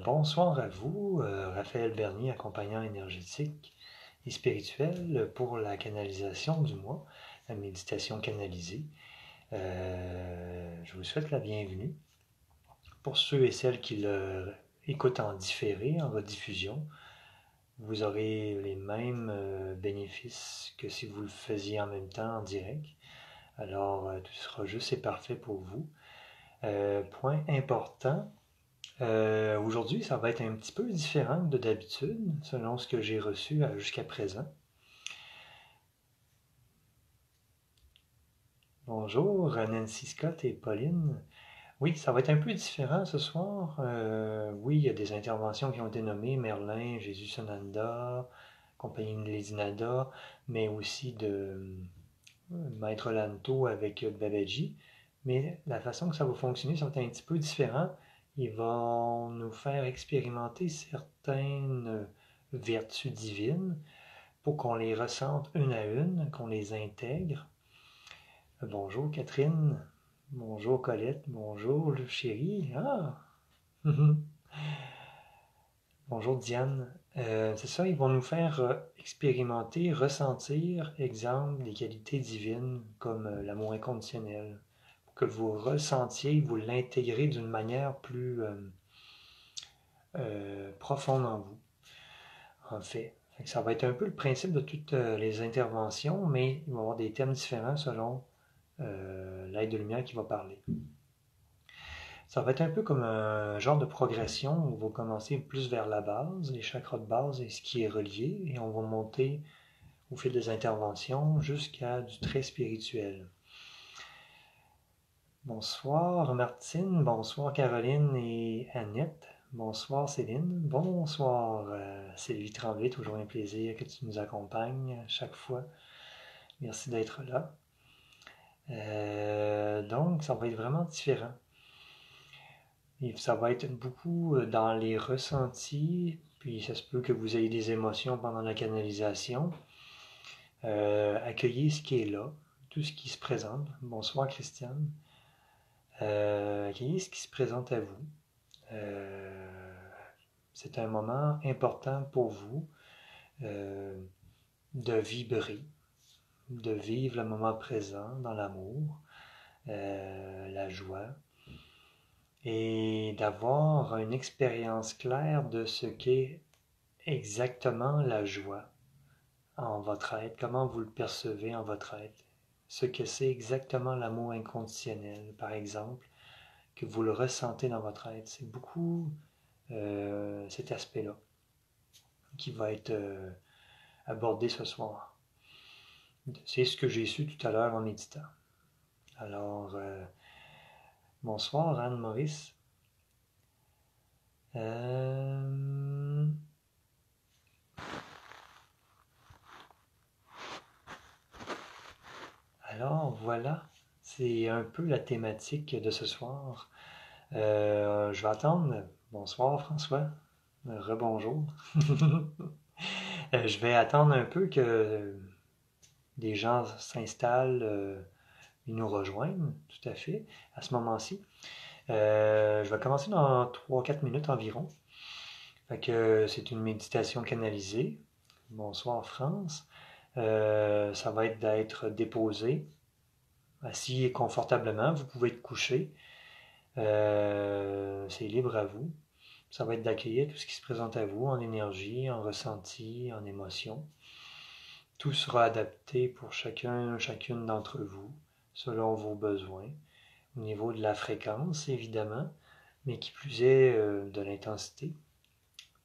Bonsoir à vous, Raphaël Bernier, accompagnant énergétique et spirituel pour la canalisation du mois, la méditation canalisée. Je vous souhaite la bienvenue. Pour ceux et celles qui le écoutent en différé, en rediffusion, vous aurez les mêmes bénéfices que si vous le faisiez en même temps en direct. Tout sera juste et parfait pour vous. Point important. Aujourd'hui, ça va être un petit peu différent de d'habitude, selon ce que j'ai reçu jusqu'à présent. Bonjour, Nancy Scott et Pauline. Oui, ça va être un peu différent ce soir. Oui, il y a des interventions qui ont été nommées, Merlin, Jésus Sananda, Compagnie de Lady Nada, mais aussi de Maître Lanto avec Babaji. Mais la façon que ça va fonctionner, ça va être un petit peu différent. Ils vont nous faire expérimenter certaines vertus divines pour qu'on les ressente une à une, qu'on les intègre. Bonjour Catherine, bonjour Colette, bonjour chérie. Ah! Bonjour Diane. C'est ça, ils vont nous faire expérimenter, ressentir, exemple, des qualités divines comme l'amour inconditionnel, pour que vous ressentiez, vous l'intégrez d'une manière plus profonde en vous, en fait. Ça va être un peu le principe de toutes les interventions, mais il va y avoir des thèmes différents selon l'aide de lumière qui va parler. Ça va être un peu comme un genre de progression où on va commencer plus vers la base, les chakras de base et ce qui est relié, et on va monter au fil des interventions jusqu'à du très spirituel. Bonsoir Martine, bonsoir Caroline et Annette, bonsoir Céline, bonsoir Sylvie Tremblay, toujours un plaisir que tu nous accompagnes à chaque fois. Merci d'être là. Donc, ça va être vraiment différent. Et ça va être beaucoup dans les ressentis, puis ça se peut que vous ayez des émotions pendant la canalisation. Accueillez ce qui est là, tout ce qui se présente. Bonsoir Christiane. Accueillez ce qui se présente à vous. C'est un moment important pour vous de vibrer, de vivre le moment présent dans l'amour, la joie, et d'avoir une expérience claire de ce qu'est exactement la joie en votre être, comment vous le percevez en votre être, ce que c'est exactement l'amour inconditionnel, par exemple, que vous le ressentez dans votre être. C'est beaucoup cet aspect-là qui va être abordé ce soir. C'est ce que j'ai su tout à l'heure en méditant. Alors, bonsoir Anne-Maurice. Alors voilà, c'est un peu la thématique de ce soir. Je vais attendre. Bonsoir François. Rebonjour. Je vais attendre un peu que des gens s'installent et nous rejoignent, tout à fait, à ce moment-ci. Je vais commencer dans 3-4 minutes environ. Fait que c'est une méditation canalisée. Bonsoir France. Ça va être d'être déposé, assis confortablement. Vous pouvez être couché. C'est libre à vous. Ça va être d'accueillir tout ce qui se présente à vous en énergie, en ressenti, en émotion. Tout sera adapté pour chacune d'entre vous, selon vos besoins, au niveau de la fréquence, évidemment, mais qui plus est de l'intensité.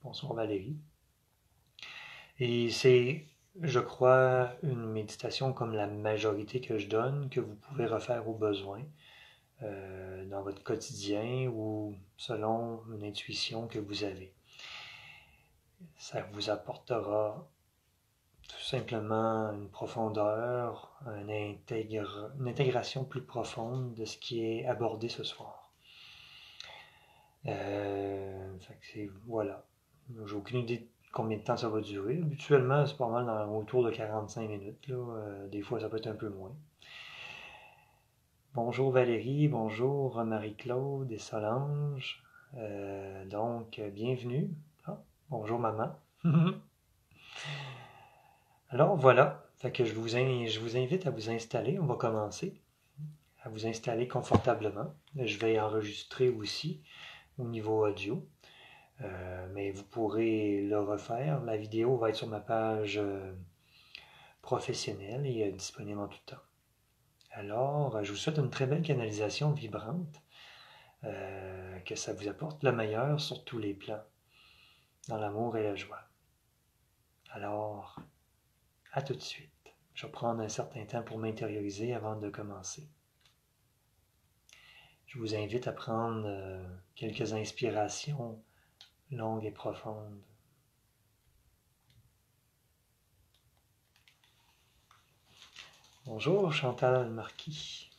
Bonsoir Valérie. Et c'est, je crois, une méditation comme la majorité que je donne, que vous pouvez refaire au besoin dans votre quotidien ou selon une intuition que vous avez. Ça vous apportera tout simplement une profondeur, une intégration plus profonde de ce qui est abordé ce soir. Voilà. J'ai aucune idée de combien de temps ça va durer. Habituellement, c'est pas mal autour de 45 minutes. Là. Des fois, ça peut être un peu moins. Bonjour Valérie, bonjour Marie-Claude et Solange. Donc, bienvenue. Ah, bonjour maman. Alors voilà, fait que je vous invite à vous installer, on va commencer, à vous installer confortablement. Je vais enregistrer aussi au niveau audio, mais vous pourrez le refaire. La vidéo va être sur ma page professionnelle et disponible en tout temps. Alors, je vous souhaite une très belle canalisation vibrante, que ça vous apporte le meilleur sur tous les plans, dans l'amour et la joie. Alors, à tout de suite. Je vais prendre un certain temps pour m'intérioriser avant de commencer. Je vous invite à prendre quelques inspirations longues et profondes. Bonjour Chantal Marquis.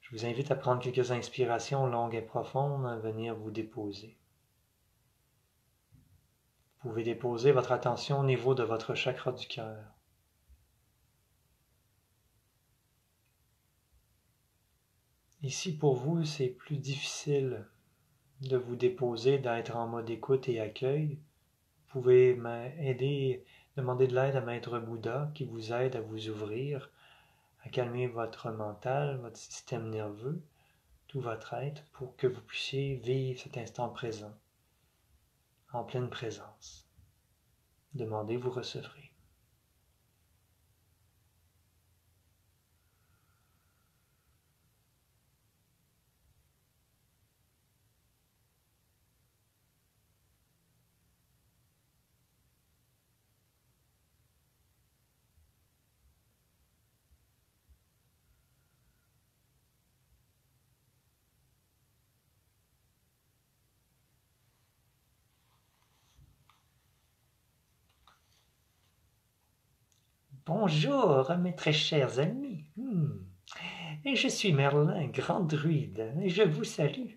Je vous invite à prendre quelques inspirations longues et profondes à venir vous déposer. Vous pouvez déposer votre attention au niveau de votre chakra du cœur. Ici, pour vous, c'est plus difficile de vous déposer, d'être en mode écoute et accueil. Vous pouvez demander de l'aide à Maître Bouddha qui vous aide à vous ouvrir, à calmer votre mental, votre système nerveux, tout votre être, pour que vous puissiez vivre cet instant présent, en pleine présence. Demandez, vous recevrez. Bonjour, mes très chers amis. Et je suis Merlin, grand druide, et je vous salue.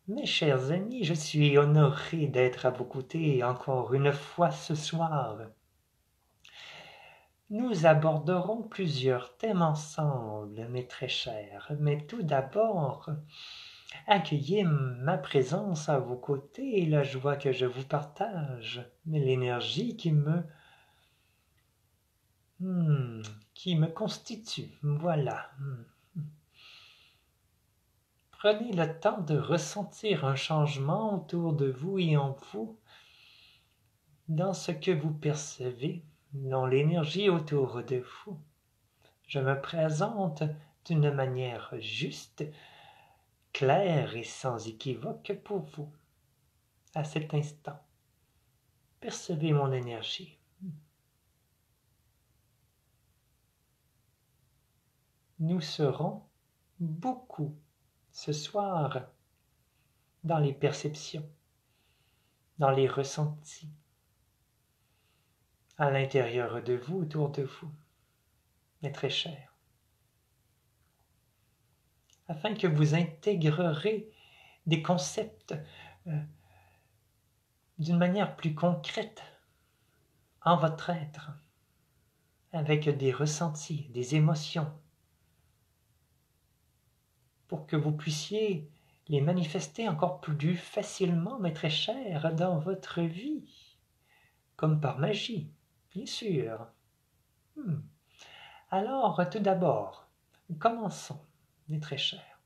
Mes chers amis, je suis honoré d'être à vos côtés encore une fois ce soir. Nous aborderons plusieurs thèmes ensemble, mes très chers, mais tout d'abord, accueillez ma présence à vos côtés et la joie que je vous partage, l'énergie qui me constitue. Voilà. Prenez le temps de ressentir un changement autour de vous et en vous, dans ce que vous percevez, dans l'énergie autour de vous. Je me présente d'une manière juste, claire et sans équivoque pour vous, à cet instant. Percevez mon énergie. Nous serons beaucoup ce soir dans les perceptions, dans les ressentis, à l'intérieur de vous, autour de vous, mes très chers, afin que vous intégrerez des concepts d'une manière plus concrète en votre être, avec des ressentis, des émotions, pour que vous puissiez les manifester encore plus facilement, mes très chers, dans votre vie, comme par magie, bien sûr. Alors, tout d'abord, commençons, mes très chers.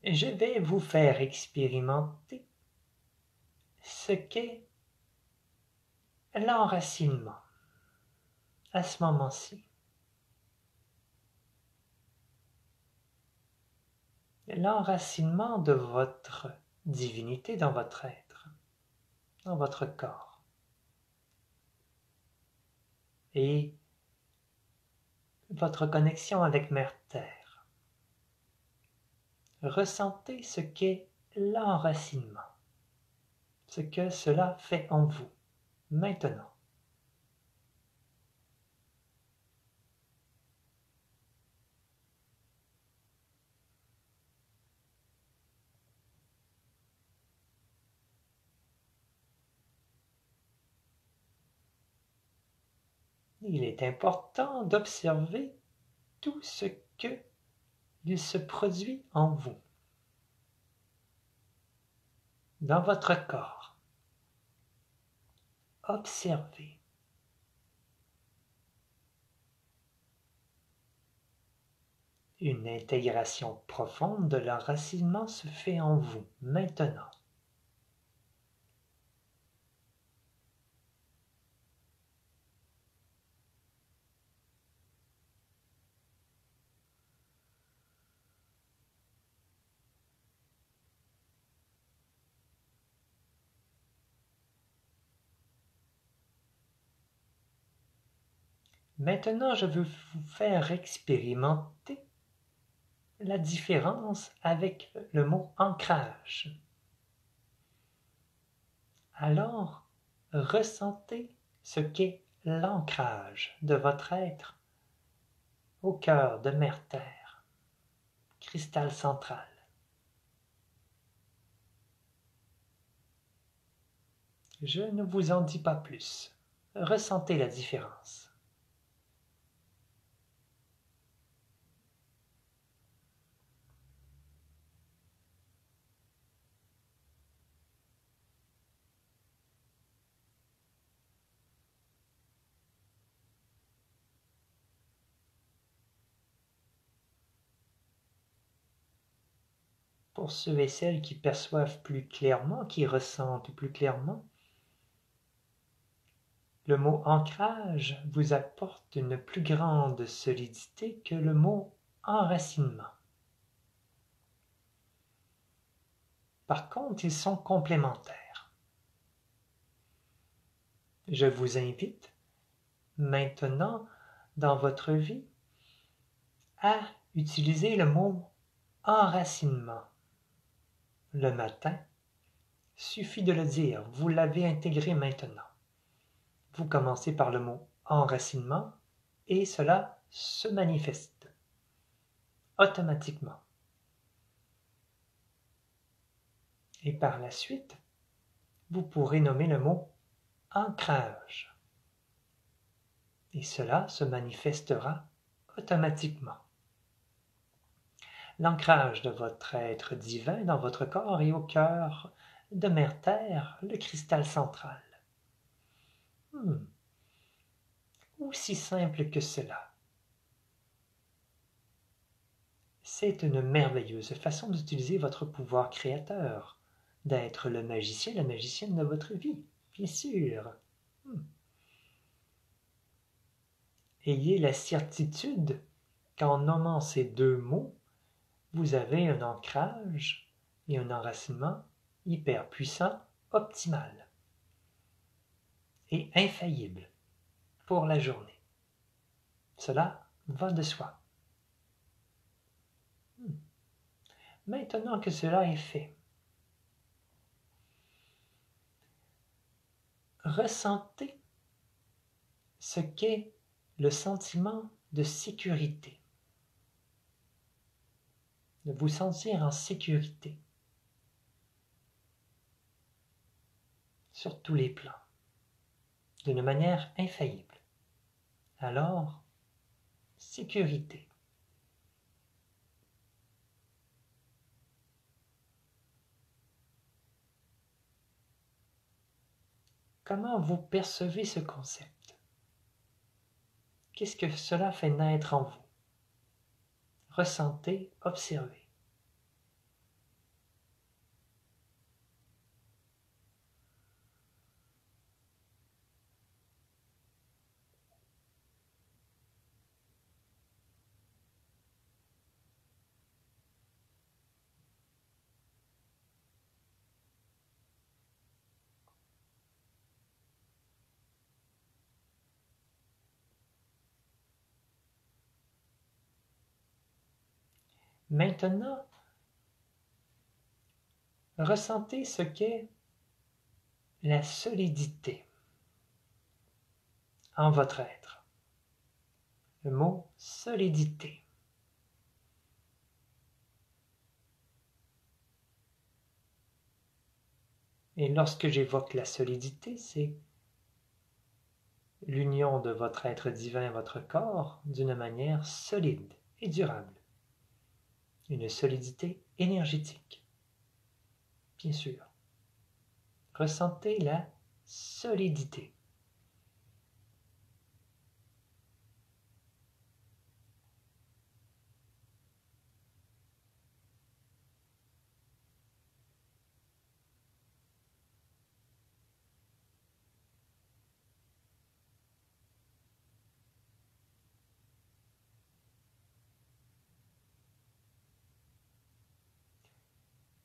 Je vais vous faire expérimenter ce qu'est l'enracinement à ce moment-ci. L'enracinement de votre divinité dans votre être, dans votre corps. Et votre connexion avec Mère Terre. Ressentez ce qu'est l'enracinement, ce que cela fait en vous, maintenant. Il est important d'observer tout ce que il se produit en vous, dans votre corps. Observez. Une intégration profonde de l'enracinement se fait en vous maintenant. Maintenant, je veux vous faire expérimenter la différence avec le mot ancrage. Alors, ressentez ce qu'est l'ancrage de votre être au cœur de Mère Terre, cristal central. Je ne vous en dis pas plus. Ressentez la différence. Pour ceux et celles qui perçoivent plus clairement, qui ressentent plus clairement, le mot ancrage vous apporte une plus grande solidité que le mot enracinement. Par contre, ils sont complémentaires. Je vous invite maintenant dans votre vie à utiliser le mot enracinement. Le matin, suffit de le dire, vous l'avez intégré maintenant. Vous commencez par le mot enracinement et cela se manifeste automatiquement. Et par la suite, vous pourrez nommer le mot ancrage. Et cela se manifestera automatiquement. L'ancrage de votre être divin dans votre corps et au cœur de Mère Terre, le cristal central. Aussi simple que cela. C'est une merveilleuse façon d'utiliser votre pouvoir créateur, d'être le magicien, la magicienne de votre vie, bien sûr. Ayez la certitude qu'en nommant ces deux mots, vous avez un ancrage et un enracinement hyper puissant, optimal et infaillible pour la journée. Cela va de soi. Maintenant que cela est fait, ressentez ce qu'est le sentiment de sécurité, de vous sentir en sécurité sur tous les plans, d'une manière infaillible. Alors, sécurité. Comment vous percevez ce concept? Qu'est-ce que cela fait naître en vous? Ressentez, observez. Maintenant, ressentez ce qu'est la solidité en votre être. Le mot solidité. Et lorsque j'évoque la solidité, c'est l'union de votre être divin et votre corps d'une manière solide et durable. une solidité énergétique. Bien sûr. Ressentez la solidité.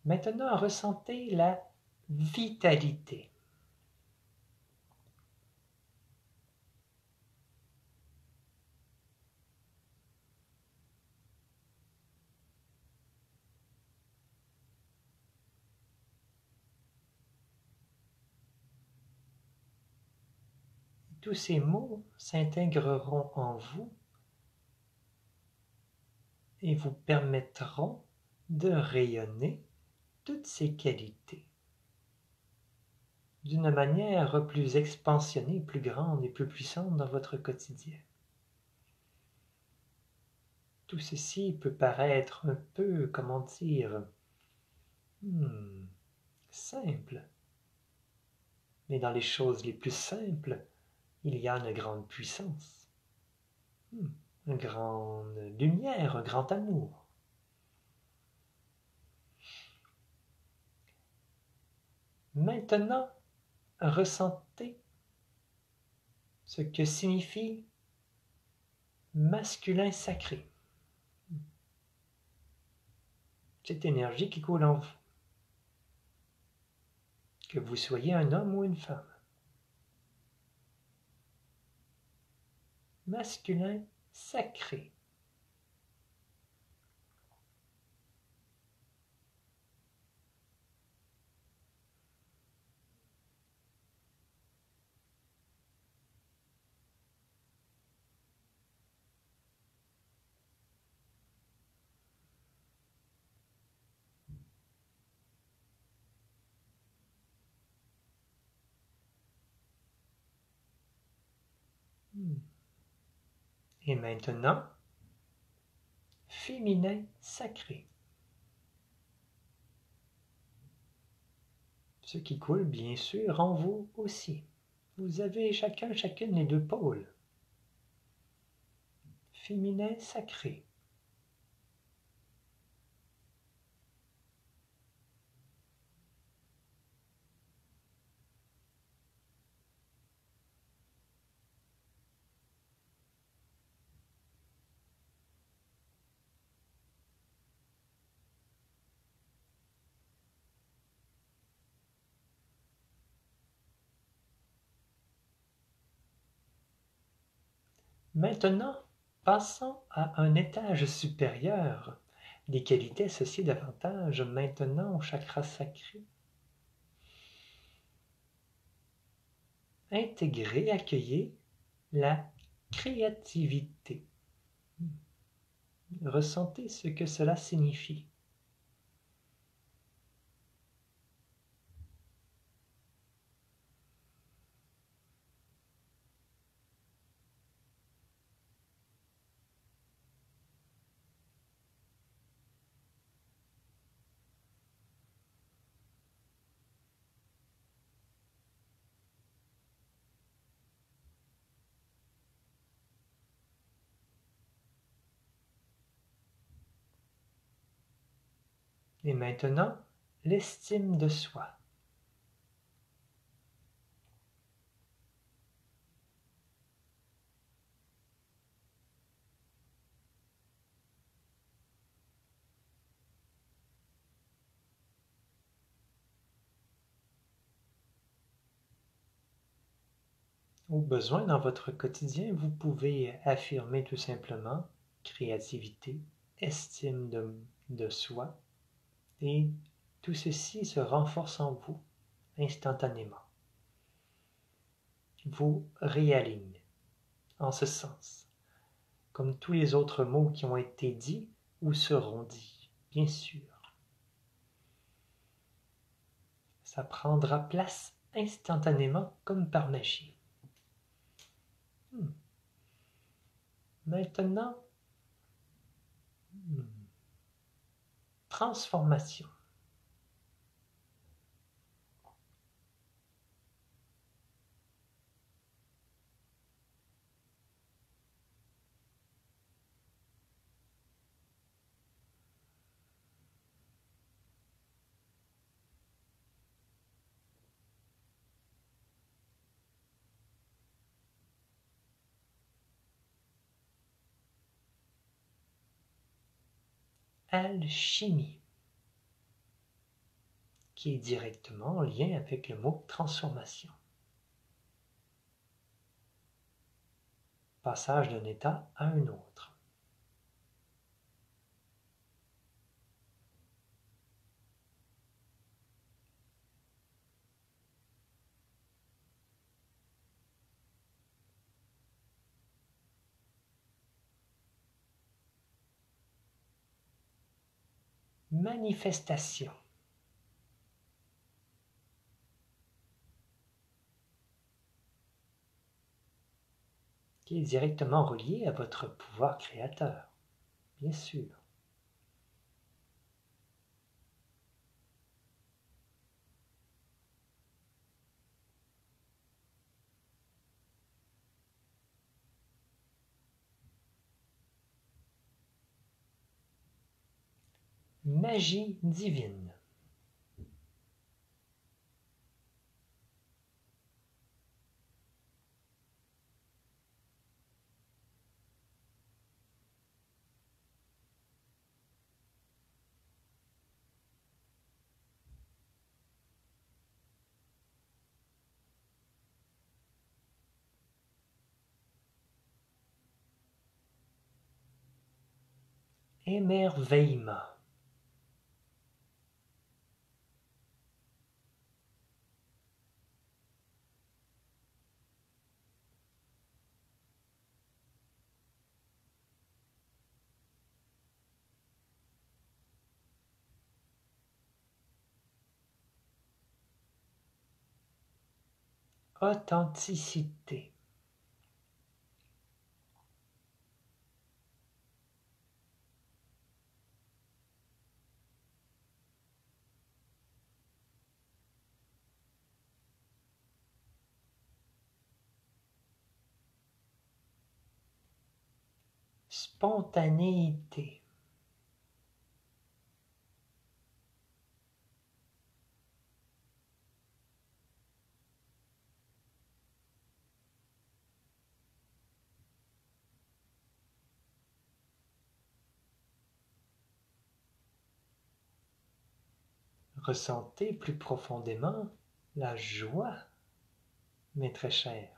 Maintenant, ressentez la vitalité. Tous ces mots s'intégreront en vous et vous permettront de rayonner toutes ces qualités d'une manière plus expansionnée, plus grande et plus puissante dans votre quotidien. Tout ceci peut paraître un peu, comment dire, simple. Mais dans les choses les plus simples, il y a une grande puissance, une grande lumière, un grand amour. Maintenant, ressentez ce que signifie masculin sacré. Cette énergie qui coule en vous. Que vous soyez un homme ou une femme. Masculin sacré. Et maintenant, féminin sacré. Ce qui coule bien sûr en vous aussi. Vous avez chacune les deux pôles. Féminin sacré. Maintenant, passons à un étage supérieur des qualités associées davantage maintenant au chakra sacré. Intégrez, accueillez la créativité. Ressentez ce que cela signifie. Et maintenant, l'estime de soi. Au besoin dans votre quotidien, vous pouvez affirmer tout simplement créativité, estime de soi, et tout ceci se renforce en vous instantanément. Vous réaligne en ce sens, comme tous les autres mots qui ont été dits ou seront dits, bien sûr. Ça prendra place instantanément comme par magie. Maintenant, transformation. Alchimie, qui est directement en lien avec le mot transformation. Passage d'un état à un autre. Manifestation. Qui est directement relié à votre pouvoir créateur, bien sûr. Magie divine. Émerveillement. Authenticité. Spontanéité. Ressentez plus profondément la joie, mes très chers.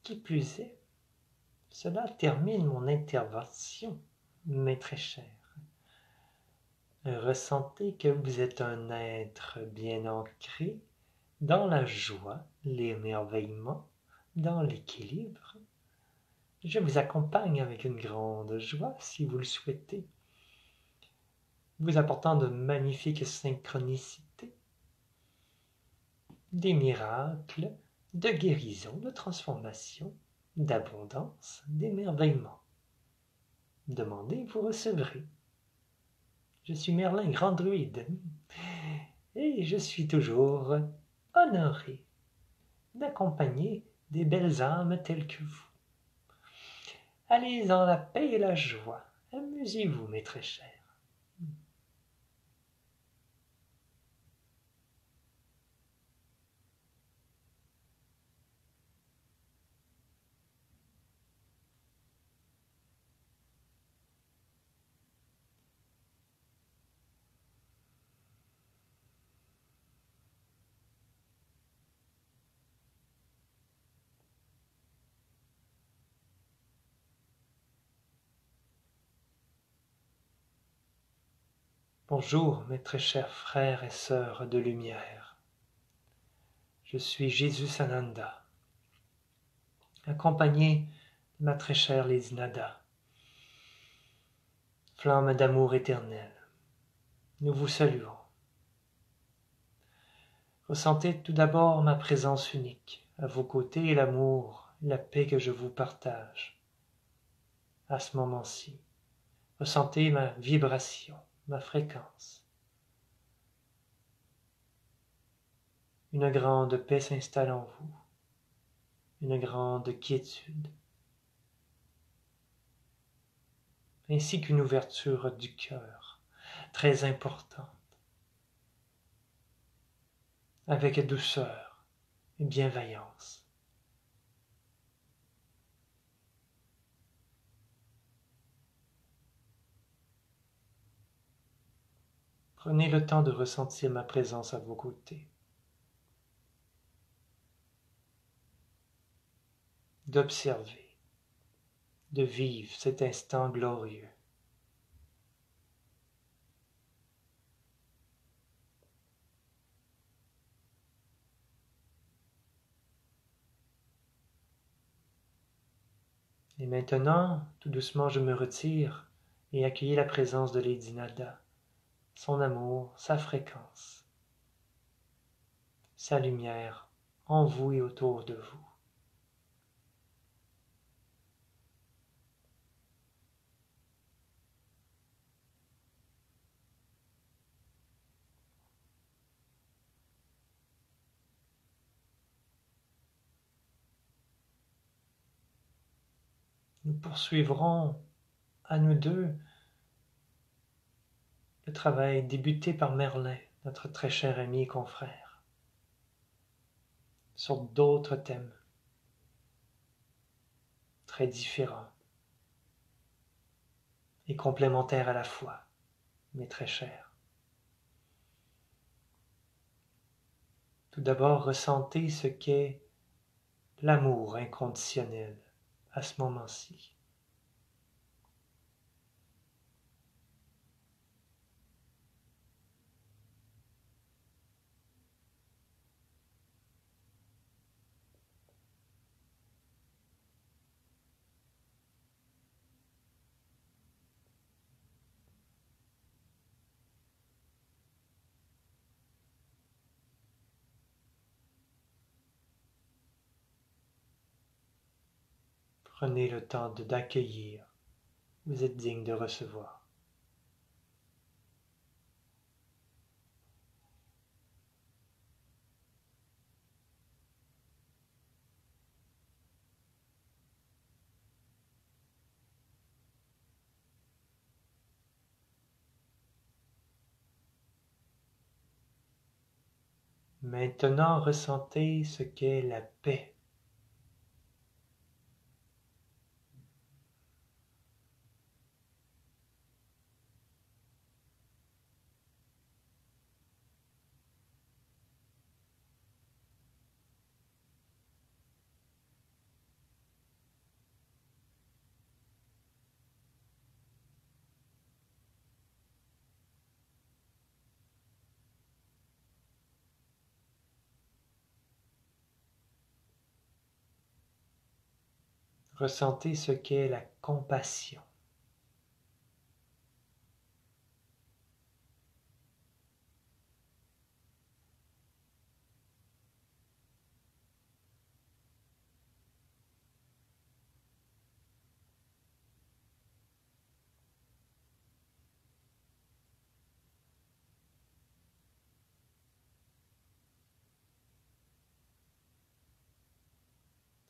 Qui plus est, cela termine mon intervention, mes très chers. Ressentez que vous êtes un être bien ancré dans la joie, l'émerveillement, dans l'équilibre. Je vous accompagne avec une grande joie si vous le souhaitez, vous apportant de magnifiques synchronicités, des miracles, de guérison, de transformation, d'abondance, d'émerveillement. Demandez, vous recevrez. Je suis Merlin, grand druide, et je suis toujours honoré d'accompagner des belles âmes telles que vous. Allez dans la paix et la joie. Amusez-vous, mes très chers. Bonjour mes très chers frères et sœurs de lumière. Je suis Jésus Sananda, accompagné de ma très chère Lady Nada, flamme d'amour éternel. Nous vous saluons. Ressentez tout d'abord ma présence unique, à vos côtés et l'amour, la paix que je vous partage. À ce moment-ci, ressentez ma vibration, ma fréquence. Une grande paix s'installe en vous, une grande quiétude, ainsi qu'une ouverture du cœur, très importante, avec douceur et bienveillance. Prenez le temps de ressentir ma présence à vos côtés, d'observer, de vivre cet instant glorieux. Et maintenant, tout doucement, je me retire et accueillez la présence de Lady Nada, son amour, sa fréquence, sa lumière en vous et autour de vous. Nous poursuivrons à nous deux le travail débuté par Merlin, notre très cher ami et confrère, sur d'autres thèmes très différents et complémentaires à la fois, mais très chers. Tout d'abord, ressentez ce qu'est l'amour inconditionnel à ce moment-ci. Prenez le temps d'accueillir. Vous êtes digne de recevoir. Maintenant, ressentez ce qu'est la paix. Ressentez ce qu'est la compassion.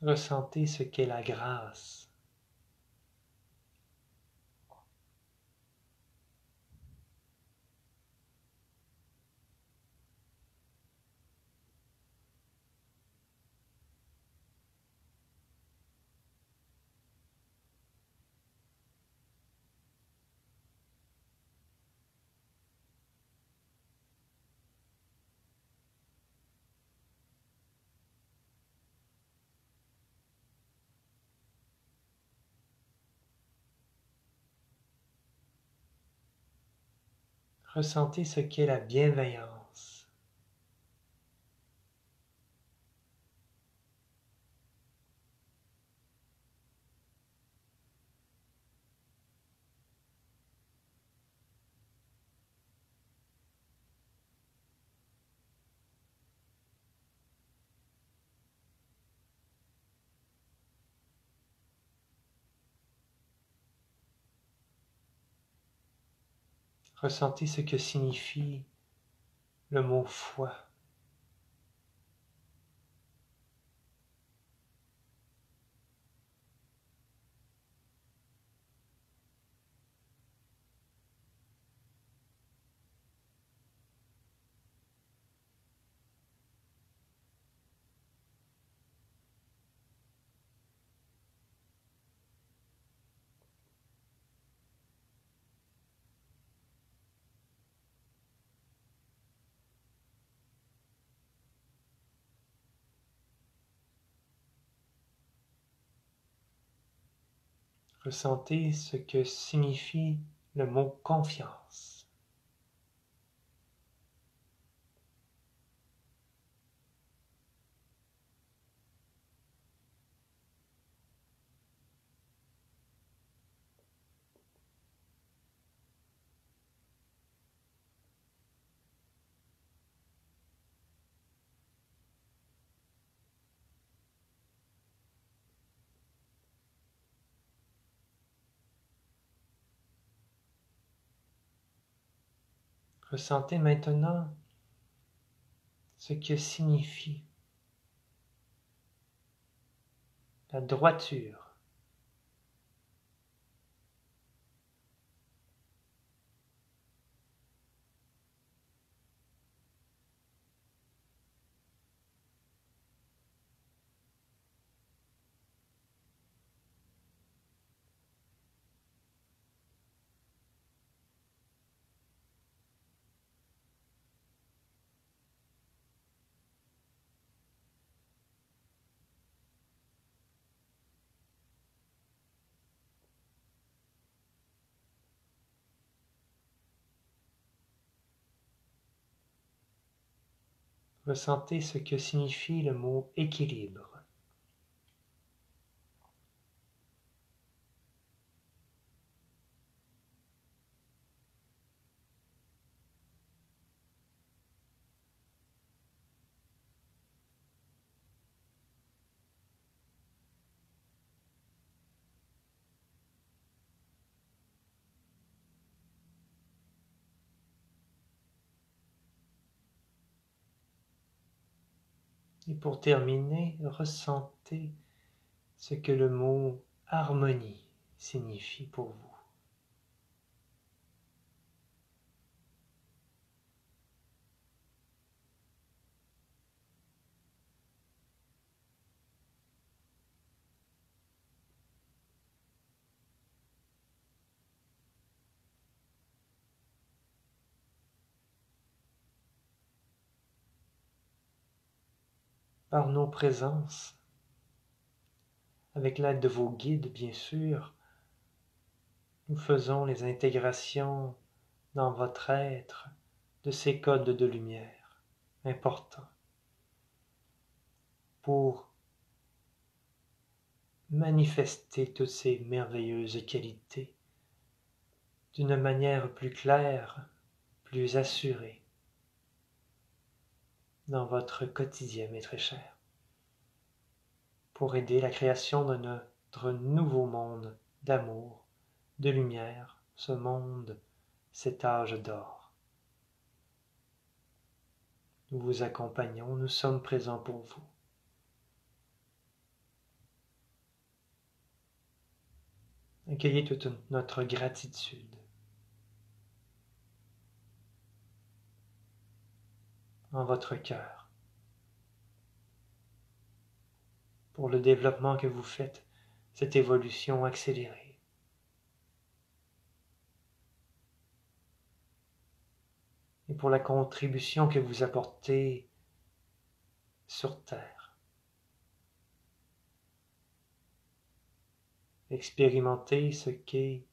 Ressentez ce qu'est la grâce. Ressentez ce qu'est la bienveillance. Ressentez ce que signifie le mot foi. Ressentez ce que signifie le mot confiance. Ressentez maintenant ce que signifie la droiture. Ressentez ce que signifie le mot équilibre. Et pour terminer, ressentez ce que le mot harmonie signifie pour vous. Par nos présences, avec l'aide de vos guides bien sûr, nous faisons les intégrations dans votre être de ces codes de lumière importants pour manifester toutes ces merveilleuses qualités d'une manière plus claire, plus assurée dans votre quotidien, mes très chers, pour aider la création de notre nouveau monde d'amour, de lumière, ce monde, cet âge d'or. Nous vous accompagnons, nous sommes présents pour vous. Accueillez toute notre gratitude en votre cœur pour le développement que vous faites, cette évolution accélérée. Et pour la contribution que vous apportez sur Terre. Expérimentez ce qu'est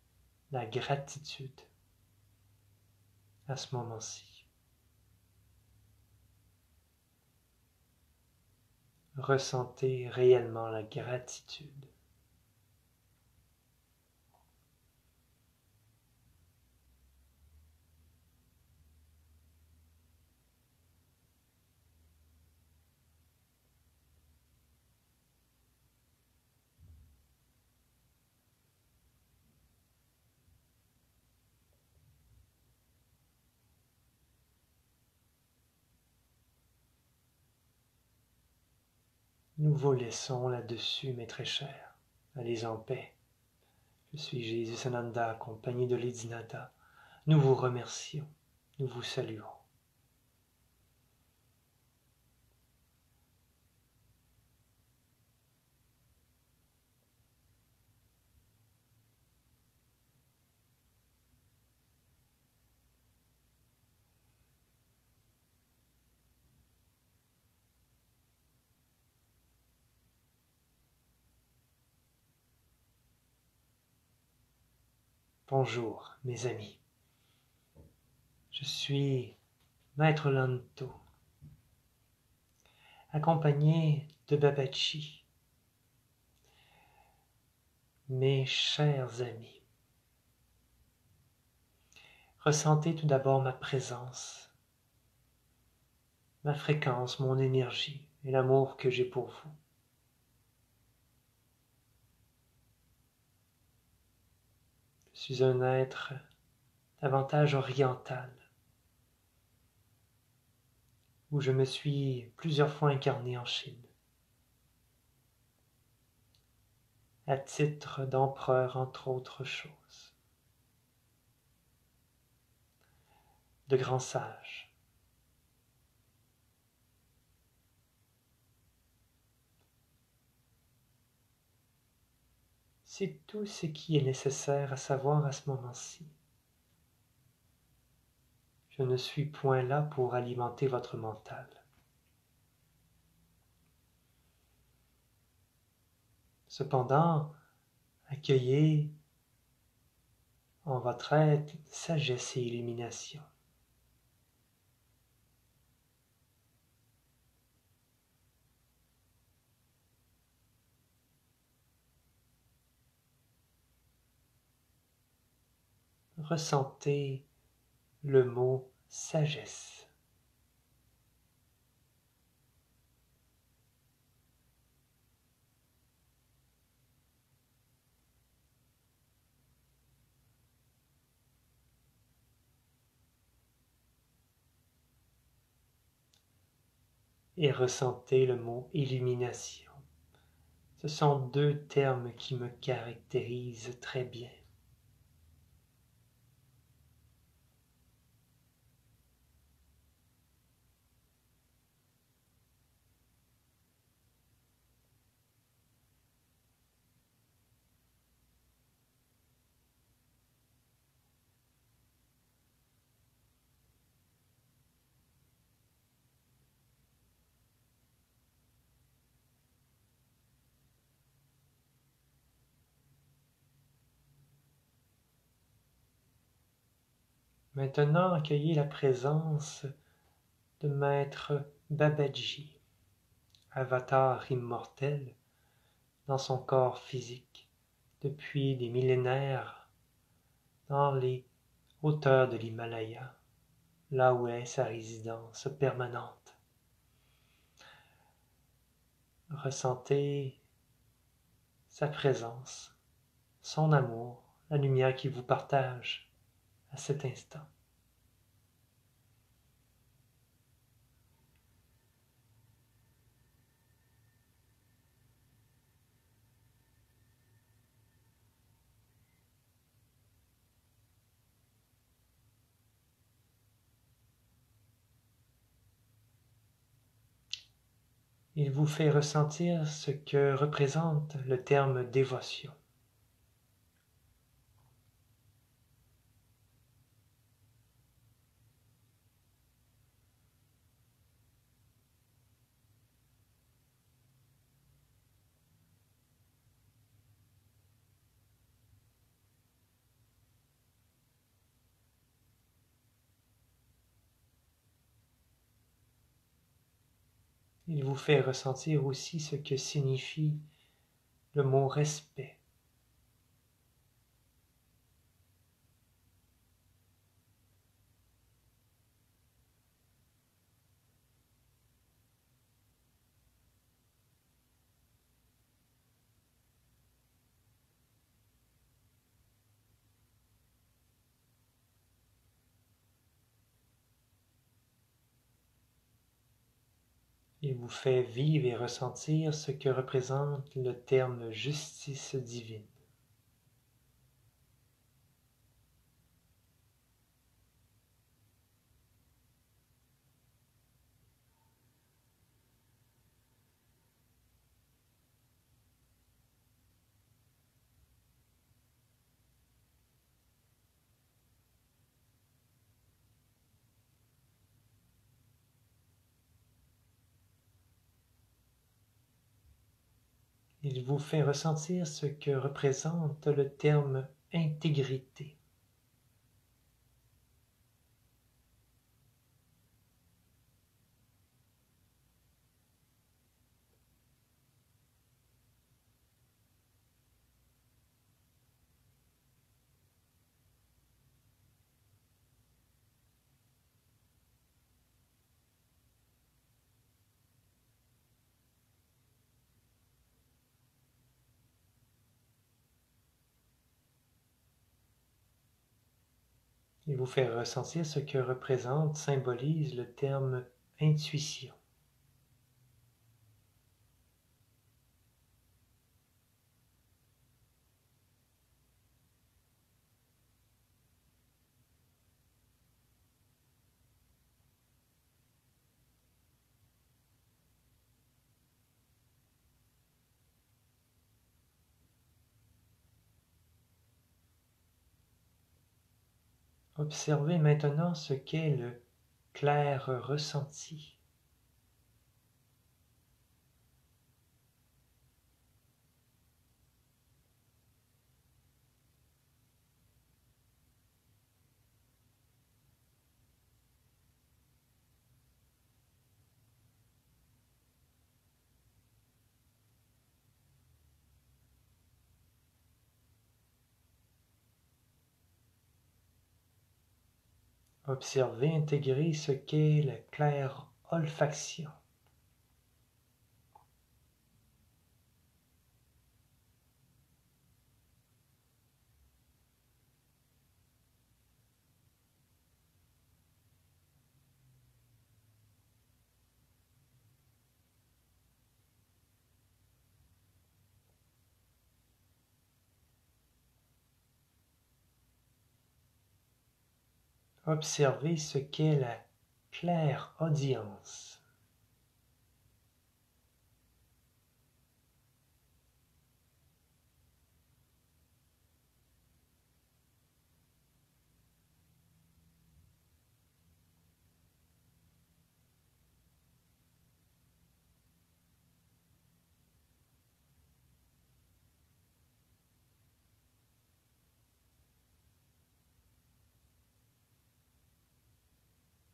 la gratitude à ce moment-ci. Ressentez réellement la gratitude. Nous vous laissons là-dessus, mes très chers. Allez en paix. Je suis Jésus Sananda, compagnie de Lady Nada. Nous vous remercions, nous vous saluons. Bonjour, mes amis. Je suis Maître Lanto, accompagné de Babaji. Mes chers amis, ressentez tout d'abord ma présence, ma fréquence, mon énergie et l'amour que j'ai pour vous. Je suis un être davantage oriental, où je me suis plusieurs fois incarné en Chine, à titre d'empereur entre autres choses, de grand sage. C'est tout ce qui est nécessaire à savoir à ce moment-ci. Je ne suis point là pour alimenter votre mental. Cependant, accueillez en votre être sagesse et illumination. Ressentez le mot sagesse. Et ressentez le mot illumination. Ce sont deux termes qui me caractérisent très bien. Maintenant, accueillez la présence de Maître Babaji, avatar immortel dans son corps physique depuis des millénaires dans les hauteurs de l'Himalaya, là où est sa résidence permanente. Ressentez sa présence, son amour, la lumière qui vous partage à cet instant. Il vous fait ressentir ce que représente le terme dévotion. Il vous fait ressentir aussi ce que signifie le mot respect. Il vous fait vivre et ressentir ce que représente le terme justice divine. Il vous fait ressentir ce que représente le terme intégrité. Il vous fait ressentir ce que représente, symbolise le terme intuition. Observez maintenant ce qu'est le clair ressenti. Observez, intégrez ce qu'est la claire olfaction. Observez ce qu'est la claire audience.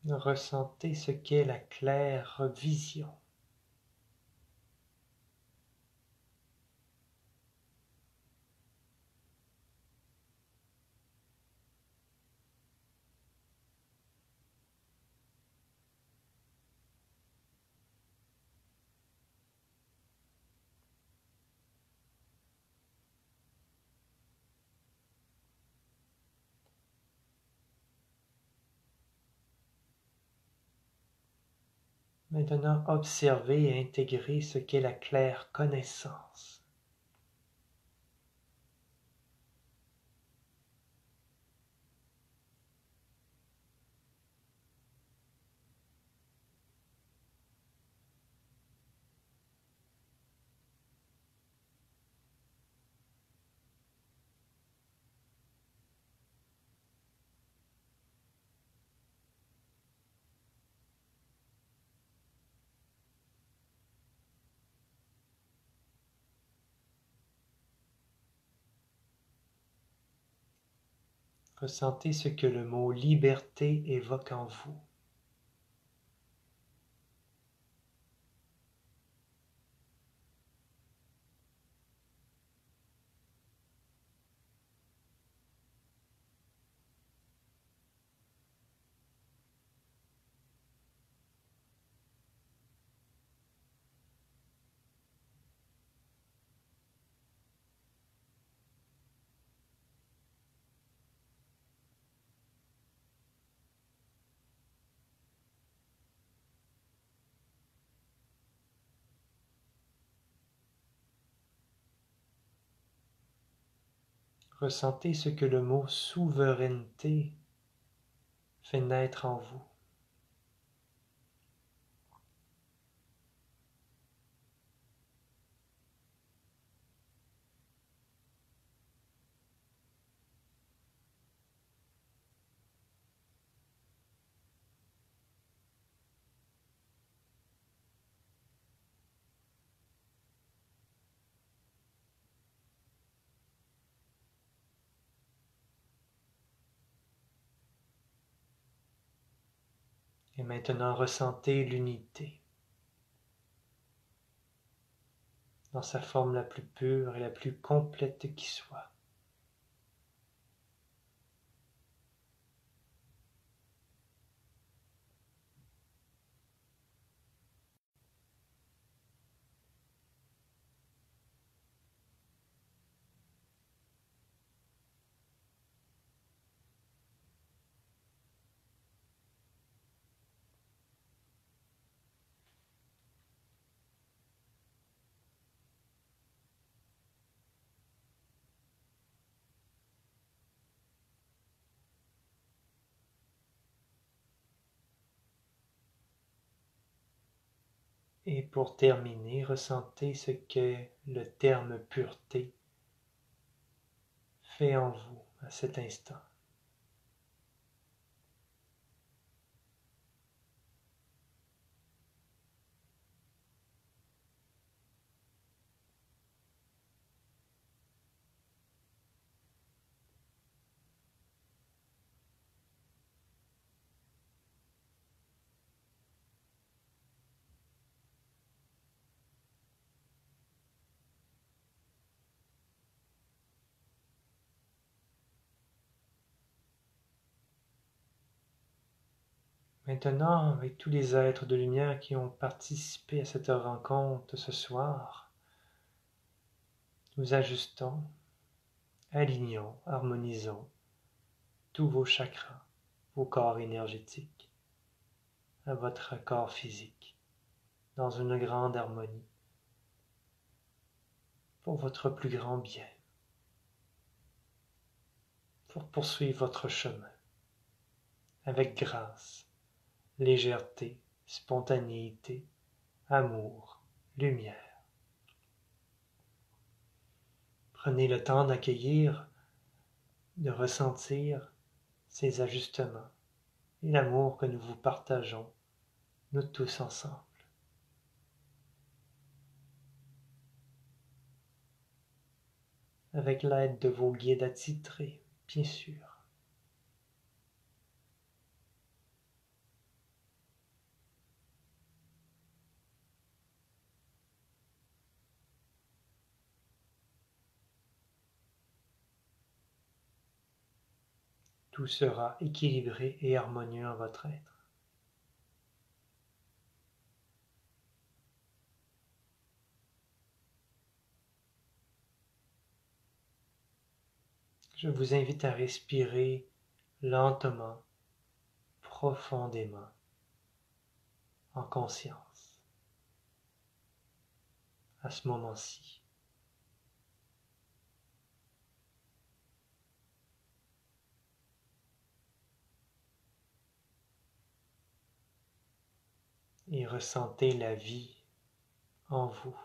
Ressentez ce qu'est la claire vision. Maintenant, observez et intégrez ce qu'est la claire connaissance. Ressentez ce que le mot liberté évoque en vous. Ressentez ce que le mot souveraineté fait naître en vous. Et maintenant, ressentez l'unité dans sa forme la plus pure et la plus complète qui soit. Et pour terminer, ressentez ce que le terme pureté fait en vous à cet instant. Maintenant, avec tous les êtres de lumière qui ont participé à cette rencontre ce soir, nous ajustons, alignons, harmonisons tous vos chakras, vos corps énergétiques, à votre corps physique, dans une grande harmonie, pour votre plus grand bien, pour poursuivre votre chemin, avec grâce, légèreté, spontanéité, amour, lumière. Prenez le temps d'accueillir, de ressentir ces ajustements et l'amour que nous vous partageons, nous tous ensemble. Avec l'aide de vos guides attitrés, bien sûr. Tout sera équilibré et harmonieux en votre être. Je vous invite à respirer lentement, profondément, en conscience, à ce moment-ci. Et ressentez la vie en vous.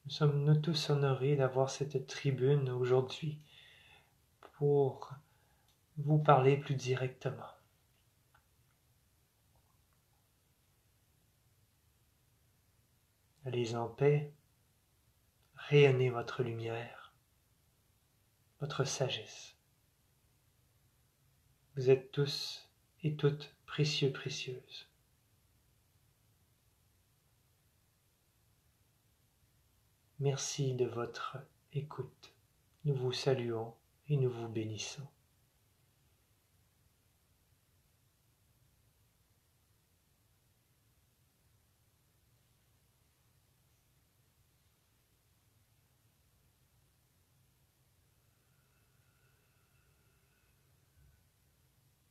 Nous sommes nous tous honorés d'avoir cette tribune aujourd'hui pour vous parler plus directement. Allez en paix, rayonnez votre lumière, votre sagesse. Vous êtes tous et toutes précieux, précieuses. Merci de votre écoute. Nous vous saluons et nous vous bénissons.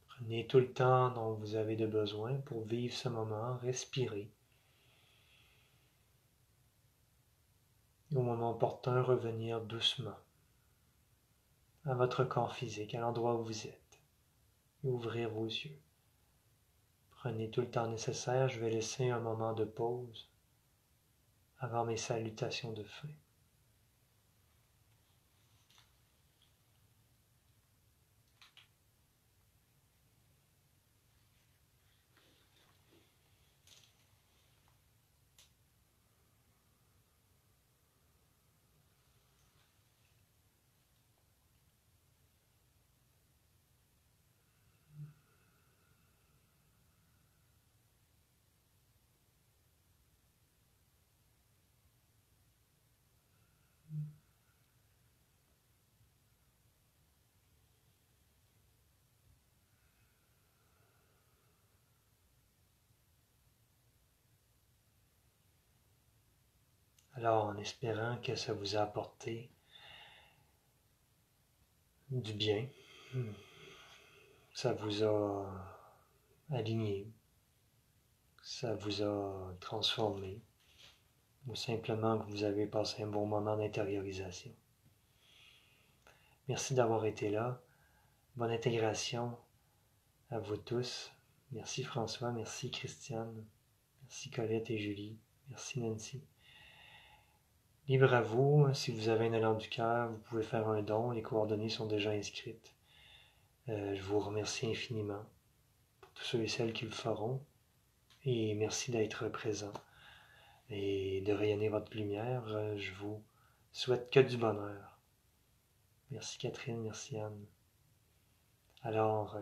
Prenez tout le temps dont vous avez de besoin pour vivre ce moment, respirez. Et au moment opportun, revenir doucement à votre corps physique, à l'endroit où vous êtes, et ouvrir vos yeux. Prenez tout le temps nécessaire, je vais laisser un moment de pause avant mes salutations de fin. Alors, en espérant que ça vous a apporté du bien, ça vous a aligné, ça vous a transformé, ou simplement que vous avez passé un bon moment d'intériorisation. Merci d'avoir été là. Bonne intégration à vous tous. Merci François, merci Christiane, merci Colette et Julie, merci Nancy. Libre à vous, si vous avez un élan du cœur, vous pouvez faire un don, les coordonnées sont déjà inscrites. Je vous remercie infiniment pour tous ceux et celles qui le feront, et merci d'être présent et de rayonner votre lumière. Je vous souhaite que du bonheur. Merci Catherine, merci Anne. Alors,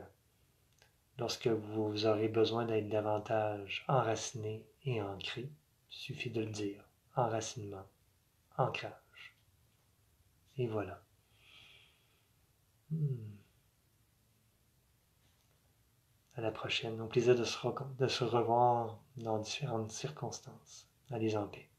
lorsque vous aurez besoin d'être davantage enraciné et ancré, il suffit de le dire. Enracinement, ancrage. Et voilà. À la prochaine. Au plaisir de se revoir dans différentes circonstances. Allez en paix.